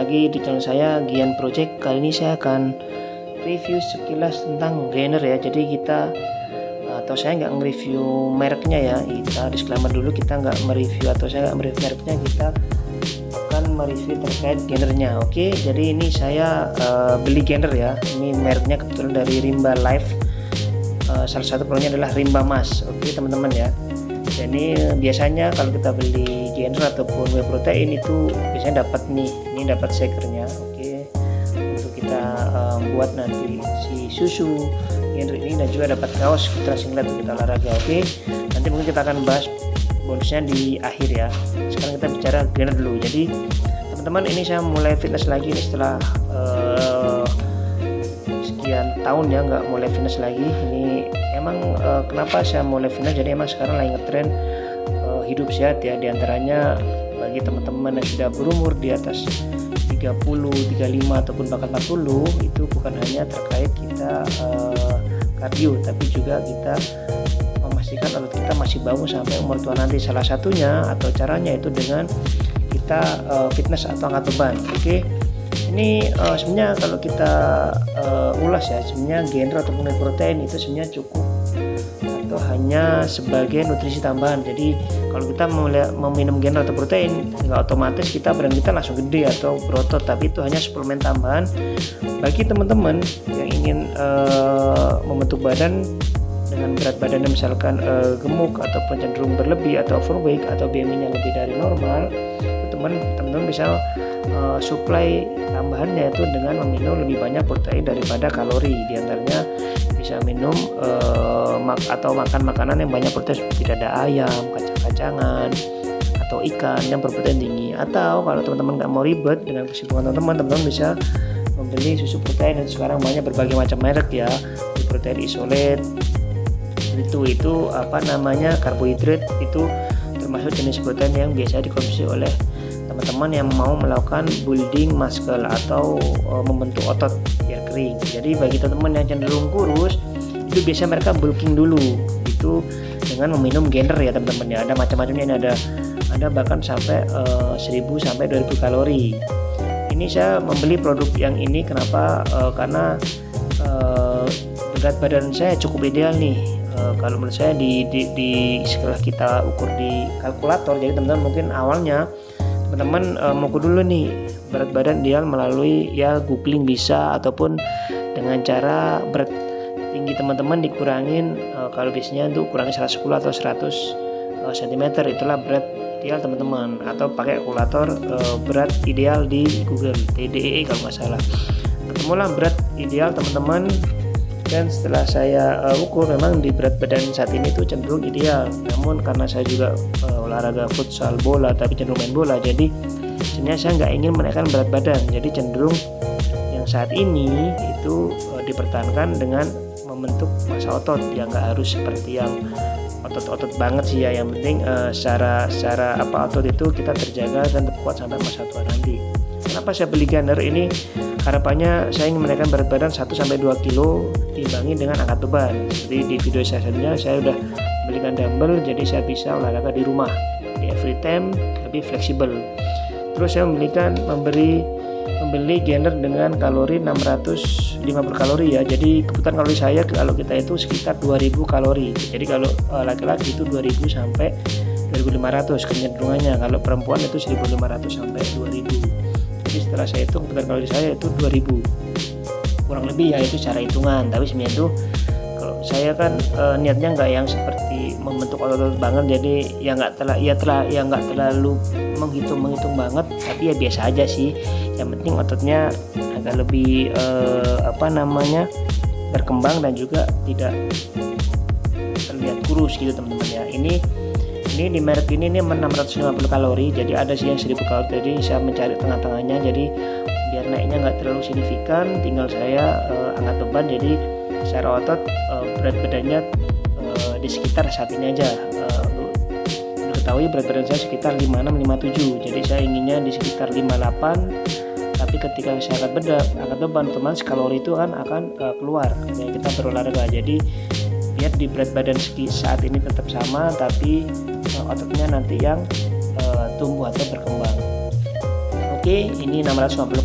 lagi di channel saya Gian Project. Kali ini saya akan review sekilas tentang gainer ya. Jadi kita atau saya nggak nge-review mereknya ya. Kita disclaimer dulu, kita nggak mereview atau saya nggak mereview mereknya, kita akan mereview terkait gainernya. Oke, jadi ini saya beli gainer ya. Ini mereknya kebetulan dari Rimba Life. Salah satu produknya adalah Rimba Mas. Oke teman-teman ya. Jadi biasanya kalau kita beli gainer ataupun whey protein itu biasanya dapat nih, ini dapat shakernya. Oke, untuk kita buat nanti si susu gainer ini, dan juga dapat kaos kita singlet untuk kita olahraga. Oke, nanti mungkin kita akan bahas bonusnya di akhir ya. Sekarang kita bicara gainer dulu. Jadi teman-teman, ini saya mulai fitness lagi nih setelah sekian tahun ya nggak mulai fitness lagi. Ini emang kenapa saya mulai fitness, jadi emang sekarang lagi ngetren hidup sehat ya. Diantaranya bagi teman-teman yang sudah berumur di atas 30, 35 ataupun bahkan 40, itu bukan hanya terkait kita kardio, tapi juga kita memastikan otot kita masih bagus sampai umur tua nanti. Salah satunya atau caranya itu dengan kita fitness atau angkat beban. Oke, ini sebenarnya kalau kita ulas ya, sebenarnya gainer ataupun whey protein itu sebenarnya cukup atau hanya sebagai nutrisi tambahan. Jadi kalau kita mau minum gainer atau protein, nggak otomatis badan kita langsung gede atau berotot, tapi itu hanya suplemen tambahan bagi teman-teman yang ingin membentuk badan dengan berat badannya misalkan gemuk ataupun cenderung berlebih atau overweight atau BMI-nya lebih dari normal. Teman-teman bisa supply tambahannya itu dengan meminum lebih banyak protein daripada kalori. Di antaranya bisa minum atau makan makanan yang banyak protein seperti dada ayam, kacang-kacangan, atau ikan yang berprotein tinggi. Atau kalau teman-teman nggak mau ribet dengan kesibukan teman-teman bisa membeli susu protein, dan sekarang banyak berbagai macam merek ya. Protein isolate itu apa namanya, karbohidrat, itu termasuk jenis protein yang biasa dikonsumsi oleh teman-teman yang mau melakukan building muscle atau membentuk otot biar kering. Jadi bagi teman-teman yang cenderung kurus, itu biasanya mereka bulking dulu itu dengan meminum gainer ya teman-teman ya. Ada macam-macamnya, ini ada bahkan sampai 1000 sampai 2000 kalori. Ini saya membeli produk yang ini kenapa? Karena berat badan saya cukup ideal nih. Kalau menurut saya setelah kita ukur di kalkulator, jadi teman-teman mungkin awalnya teman-teman mengukur dulu nih berat badan ideal melalui ya googling bisa, ataupun dengan cara berat tinggi teman-teman dikurangin kalau biasanya untuk kurangi 110 atau 100 cm, itulah berat ideal teman-teman. Atau pakai kalkulator berat ideal di Google, TDEE kalau nggak salah, ketemulah berat ideal teman-teman. Dan setelah saya ukur, memang di berat badan saat ini tuh cenderung ideal. Namun karena saya juga olahraga futsal bola, tapi cenderung main bola, jadi sebenarnya saya nggak ingin menaikkan berat badan. Jadi cenderung yang saat ini itu dipertahankan dengan membentuk massa otot, yang nggak harus seperti yang otot-otot banget sih ya. Yang penting secara otot itu kita terjaga dan tetap kuat sampai masa tua nanti. Kenapa saya beli gainer ini? Harapannya saya ingin menaikkan berat badan 1-2 kilo timbangi dengan angkat beban. Seperti di video saya sebelumnya, saya udah belikan dumbbell, jadi saya bisa olahraga di rumah di every time, lebih fleksibel. Terus saya membeli gainer dengan kalori 650 kalori ya. Jadi kebutuhan kalori saya kalau kita itu sekitar 2000 kalori. Jadi kalau laki-laki itu 2000 sampai 2500 kecenderungannya. Kalau perempuan itu 1500 sampai 2000. Jadi setelah saya hitung kebutuhan kalori saya itu 2000 kurang lebih ya, itu cara hitungan. Tapi sebenarnya itu kalau saya kan niatnya nggak yang seperti membentuk otot banget, jadi ya nggak terlalu menghitung banget, tapi ya biasa aja sih. Yang penting ototnya agak lebih berkembang dan juga tidak terlihat kurus gitu teman-teman ya. Ini di merek ini 650 kalori, jadi ada sih yang 1000 kalori. Jadi saya mencari tengah-tengahnya, jadi biar naiknya nggak terlalu signifikan. Tinggal saya angkat beban, jadi secara otot berat badannya di sekitar saat ini aja. Ketahui berat badan saya sekitar 56-57, jadi saya inginnya di sekitar 58. Tapi ketika saya angkat beban, otomatis kalori itu kan akan keluar ya, kita berolahraga. Jadi biar di berat badan saat ini tetap sama, tapi ototnya nanti yang tumbuh atau berkembang. Oke, ini 650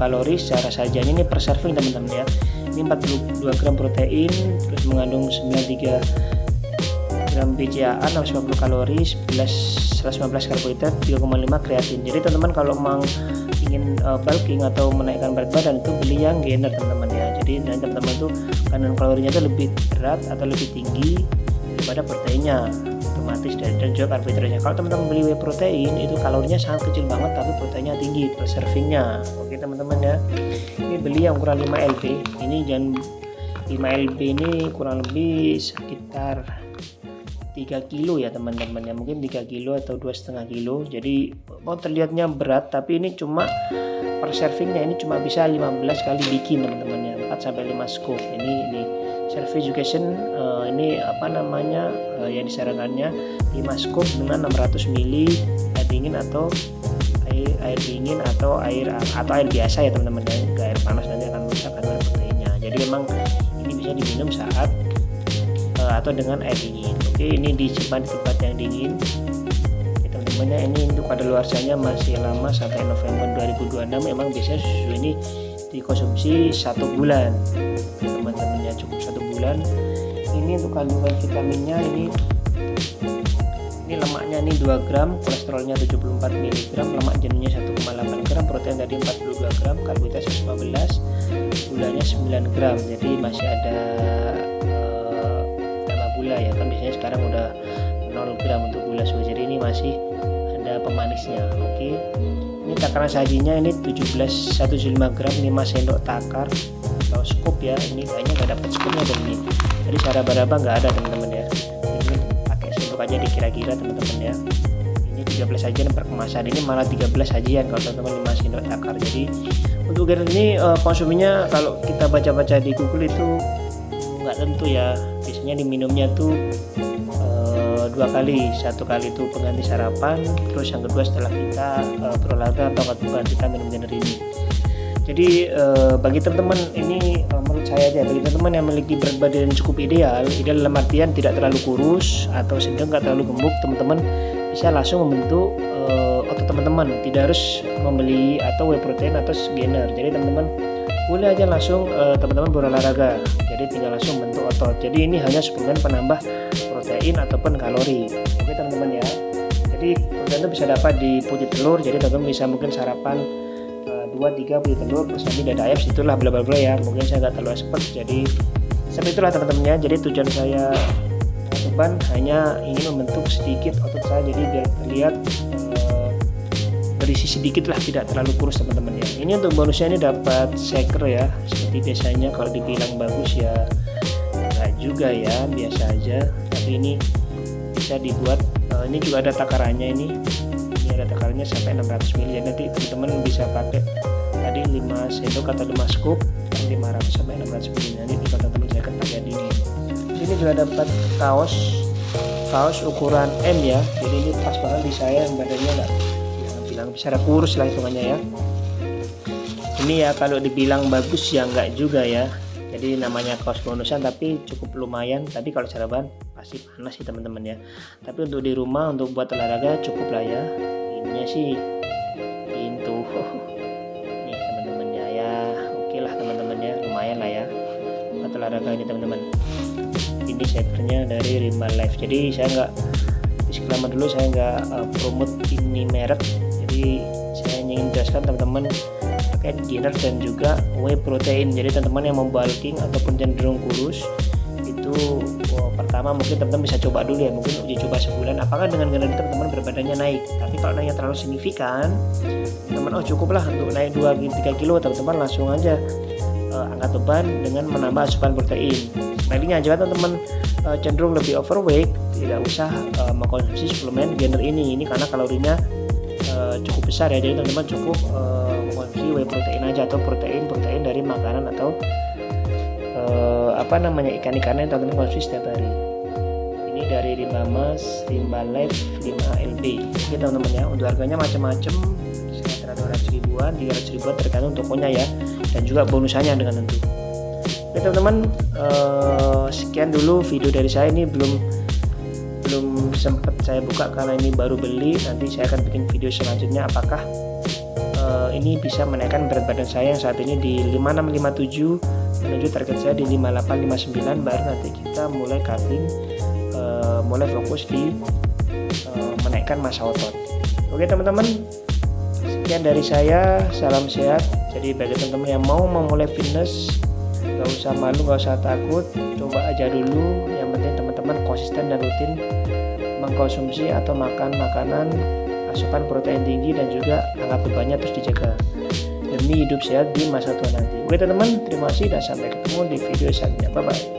kalori secara sajian ini per serving teman-teman ya. Ini 42 gram protein, terus mengandung 93 gram BCAA, 650 kalori, 115 karbohidrat, 3,5 kreatin. Jadi teman-teman kalau memang ingin bulking atau menaikkan berat badan itu beli yang gainer teman-teman ya. Jadi nanti teman-teman tuh kandungan kalorinya itu lebih berat atau lebih tinggi daripada proteinnya, otomatis dan juga karbohidratnya. Kalau teman-teman beli whey protein itu kalorinya sangat kecil banget tapi proteinnya tinggi per servingnya. Oke teman-teman ya, ini beli yang ukuran 5 lb. Ini jangan 5 lb ini kurang lebih sekitar 3 kilo ya teman-teman ya, mungkin 3 kilo atau 2,5 kilo. Jadi terlihatnya berat tapi ini cuma per servingnya ini cuma bisa 15 kali bikin teman-teman ya, 4-5 scoop. Ini serving education ini apa namanya yang disarankannya 5 scoop dengan 600 ml air dingin atau air dingin atau air biasa ya teman-teman ya, nggak air panas, nanti akan merusak kandungan proteinnya. Jadi memang ini bisa diminum saat atau dengan air dingin. Oke, ini disimpan di tempat yang dingin ya, teman-teman ya. Ini untuk kadaluarsanya masih lama sampai November 2026. Memang biasanya susu ini dikonsumsi 1 bulan teman-teman ya, cukup 1 bulan. Ini untuk kandungan vitaminnya ini lemaknya ini 2 gram, kolesterolnya 74 mg, lemak jenuhnya 1,8 gram, protein tadi 42 gram, karbohidrat 115, gulanya 9 gram. Jadi masih ada gula ya kan, biasanya sekarang udah 0 gram untuk gula susu, jadi ini masih ada pemanisnya. Oke, ini takaran sajinya ini 175 gram, 5 sendok takar atau scoop ya. Ini kayaknya nggak dapat scoopnya dan ini, jadi secara raba-raba nggak ada teman-teman ya. Ini pakai sendok aja dikira-kira teman-teman ya. Ini 13 sajian per kemasan, ini malah 13 sajian kalau teman-teman 5 sendok takar. Jadi untuk gainer ini konsuminya kalau kita baca-baca di Google itu nggak tentu ya, biasanya diminumnya tuh 2 kali, 1 kali itu pengganti sarapan, terus yang kedua setelah kita berolahraga atau angkat beban kita minum gainer ini. Jadi bagi teman-teman ini menurut saya aja, bagi teman-teman yang memiliki berat badan yang cukup ideal dalam artian tidak terlalu kurus atau sedang nggak terlalu gemuk, teman-teman bisa langsung membentuk otot teman-teman, tidak harus membeli atau whey protein atau gainer. Jadi teman-teman boleh aja langsung teman-teman berolahraga, jadi tinggal langsung bentuk otot. Jadi ini hanya suplemen penambah protein ataupun kalori. Oke teman-teman ya, jadi protein itu bisa dapat di putih telur, jadi teman-teman bisa mungkin sarapan 2-3 putih telur plus nanti dada ayam, itulah bla bla bla ya, mungkin saya nggak terlalu expert. Jadi seperti itulah teman-teman ya. Jadi tujuan saya beban hanya ingin membentuk sedikit otot saya, jadi biar terlihat berisi sedikit lah, tidak terlalu kurus teman-teman ya. Ini untuk bonusnya ini dapat shaker ya, seperti biasanya kalau dibilang bagus ya enggak juga ya, biasa aja. Tapi ini bisa dibuat ini juga ada takarannya, ini ada takarannya sampai 600 ml. Nanti teman-teman bisa pakai tadi 5 sendok atau 5 scoop 500 sampai 600 ml. Nanti kalau teman-teman saya akan pakai ini. Ini juga dapat kaos ukuran M ya, jadi ini pas banget di saya yang badannya nggak bilang bisa kurus lah hitungannya ya. Ini ya kalau dibilang bagus ya enggak juga ya, jadi namanya kaos bonusan tapi cukup lumayan. Tapi kalau sarapan pasti panas sih teman-teman ya, tapi untuk di rumah untuk buat olahraga cukup lah ya. Ininya sih pintu nih teman-teman ya, oke lah teman-teman ya, lumayan lah ya buat olahraga ini teman-teman. Ini shakernya dari Rimba Life. Jadi saya nggak, disclaimer dulu, saya nggak promote ini merek. Jadi saya ingin jelaskan teman-teman terkait gainer dan juga whey protein. Jadi teman-teman yang mau bulking ataupun cenderung kurus itu pertama mungkin teman-teman bisa coba dulu ya, mungkin uji coba sebulan apakah dengan gainer itu teman-teman berat badannya naik. Tapi kalau naiknya terlalu signifikan, teman-teman cukup lah untuk naik 2-3 kilo, teman-teman langsung aja angkat beban dengan menambah asupan protein. Sebaliknya jika teman-teman cenderung lebih overweight, tidak usah mengkonsumsi suplemen gainer ini karena kalorinya cukup besar ya. Jadi teman-teman cukup mengkonsumsi whey protein aja atau protein dari makanan atau ikan-ikan yang teman-teman konsumsi setiap hari. Ini dari Rimba Mas, Rimba Life 5 lb. Oke teman-teman ya, untuk harganya macam-macam, sekitar 200 ribuan, 300 ribuan tergantung tokonya ya, dan juga bonusannya dengan tentu. Oke teman-teman, sekian dulu video dari saya. Ini belum sempat saya buka karena ini baru beli. Nanti saya akan bikin video selanjutnya apakah ini bisa menaikkan berat badan saya yang saat ini di 5657 menuju target saya di 5859, baru nanti kita mulai cutting, mulai fokus di menaikkan massa otot. Oke teman-teman, sekian dari saya, salam sehat. Jadi bagi teman-teman yang mau memulai fitness, gak usah malu, gak usah takut, coba aja dulu. Yang penting teman-teman konsisten dan rutin mengkonsumsi atau makan makanan asupan protein tinggi dan juga angka bebannya terus dijaga demi hidup sehat di masa tua nanti. Oke teman-teman, terima kasih dan sampai ketemu di video selanjutnya. Bye bye.